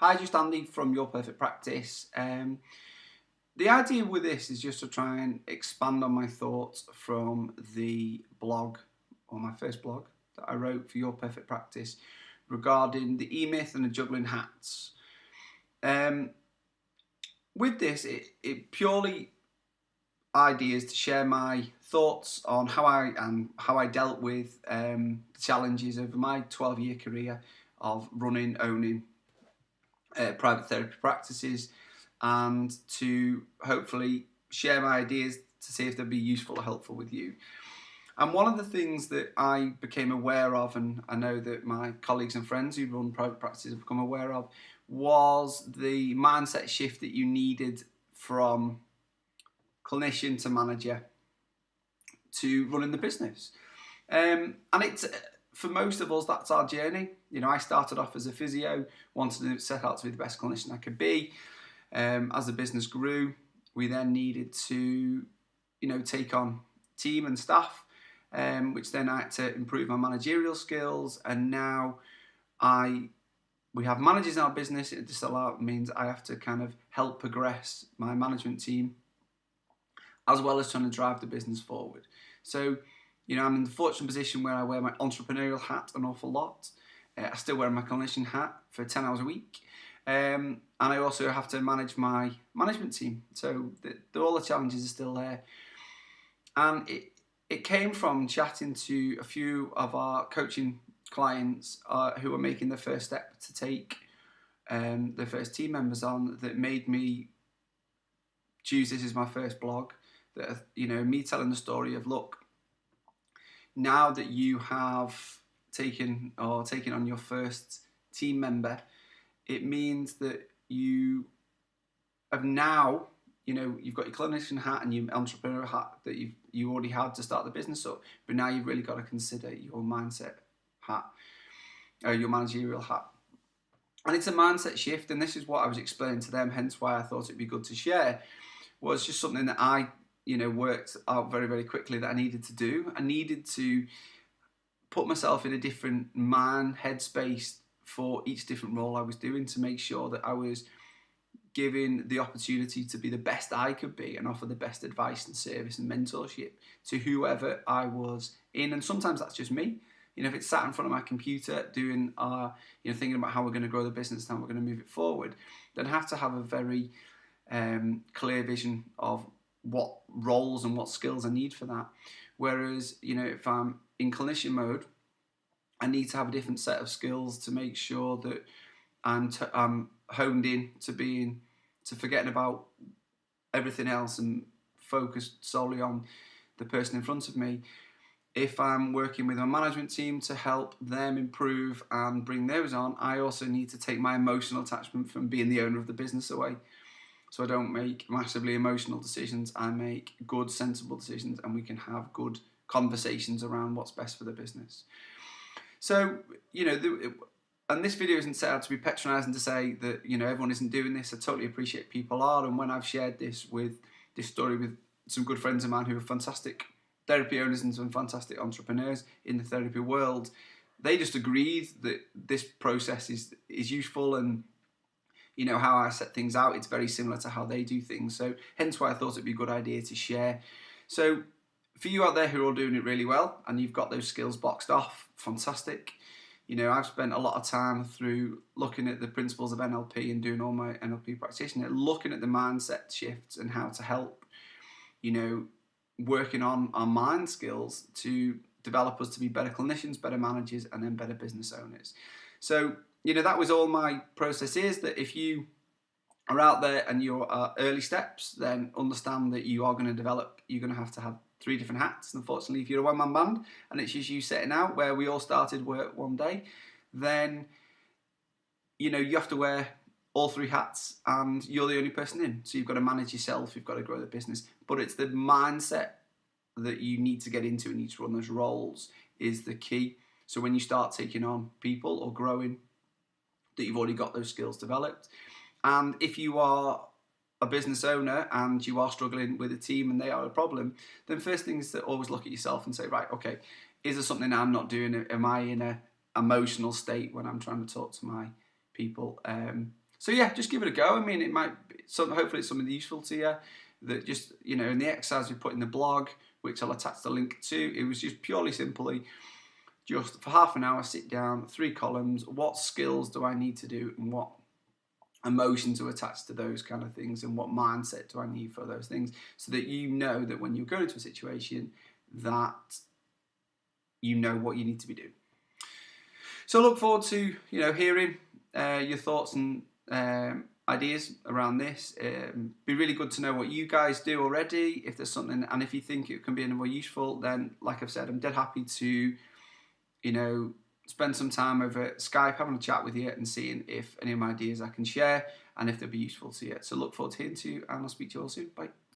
Hi, just Andy from Your Perfect Practice. The idea with this is just to try and expand on my thoughts from the blog, or my first blog that I wrote for Your Perfect Practice regarding the E-myth and the juggling hats. With this, it purely ideas to share my thoughts on how I dealt with the challenges over my 12-year career of running, owning private therapy practices, and to hopefully share my ideas to see if they'll be useful or helpful with you. And one of the things that I became aware of, and I know that my colleagues and friends who run private practices have become aware of, was the mindset shift that you needed from clinician to manager to running the business. And it's, for most of us, that's our journey. You know, I started off as a physio, wanted to set out to be the best clinician I could be. As the business grew, we then needed to, take on team and staff, which then I had to improve my managerial skills. And now we have managers in our business. It just means I have to kind of help progress my management team, as well as trying to drive the business forward. So, I'm in the fortunate position where I wear my entrepreneurial hat an awful lot. I still wear my clinician hat for 10 hours a week. And I also have to manage my management team. So all the challenges are still there. And it came from chatting to a few of our coaching clients who were making the first step to take their first team members on, that made me choose this as my first blog. That, me telling the story of, look, now that you have taken on your first team member, it means that you have now, you've got your clinician hat and your entrepreneurial hat that you already had to start the business up, but now you've really got to consider your mindset hat, your managerial hat. And it's a mindset shift, and this is what I was explaining to them, hence why I thought it'd be good to share, was just something that I worked out very, very quickly that I needed to do. I needed to put myself in a different headspace for each different role I was doing, to make sure that I was given the opportunity to be the best I could be and offer the best advice and service and mentorship to whoever I was in. And sometimes that's just me. If it's sat in front of my computer doing, thinking about how we're going to grow the business and how we're going to move it forward, then I have to have a very clear vision of what roles and what skills I need for that. Whereas, if I'm in clinician mode, I need to have a different set of skills to make sure that I'm honed in to forgetting about everything else and focused solely on the person in front of me. If I'm working with a management team to help them improve and bring those on, I also need to take my emotional attachment from being the owner of the business away. So I don't make massively emotional decisions. I make good, sensible decisions, and we can have good conversations around what's best for the business. So, and this video isn't set out to be patronising to say that, everyone isn't doing this. I totally appreciate people are. And when I've shared this story with some good friends of mine who are fantastic therapy owners and some fantastic entrepreneurs in the therapy world, they just agreed that this process is useful, and how I set things out, it's very similar to how they do things. So hence why I thought it'd be a good idea to share. So for you out there who are all doing it really well and you've got those skills boxed off, fantastic. I've spent a lot of time through looking at the principles of NLP and doing all my NLP practitioner, looking at the mindset shifts and how to help, working on our mind skills to develop us to be better clinicians, better managers, and then better business owners. So, that was all my process is, that if you are out there and you're early steps, then understand that you are going to develop, you're going to have 3 different hats. Unfortunately, if you're a one-man band and it's just you setting out, where we all started work one day, then, you have to wear all 3 hats and you're the only person in. So you've got to manage yourself, you've got to grow the business. But it's the mindset that you need to get into and need to run those roles is the key. So when you start taking on people or growing, that you've already got those skills developed. And if you are a business owner and you are struggling with a team and they are a problem, then first thing is to always look at yourself and say, right, okay, is there something I'm not doing? Am I in an emotional state when I'm trying to talk to my people? So yeah, just give it a go. I mean, it might be hopefully it's something useful to you. That just, you know, in the exercise we put in the blog, which I'll attach the link to, it was just purely simply just for half an hour, sit down, 3 columns. What skills do I need to do, and what emotions to attach to those kind of things, and what mindset do I need for those things, so that you know that when you're going into a situation that you know what you need to be doing. So I look forward to, you know, hearing your thoughts and ideas around this. Be really good to know what you guys do already, if there's something, and if you think it can be any more useful, then like I've said, I'm dead happy to, you know, spend some time over Skype having a chat with you and seeing if any of my ideas I can share and if they'll be useful to you. So look forward to hearing to you, and I'll speak to you all soon. Bye.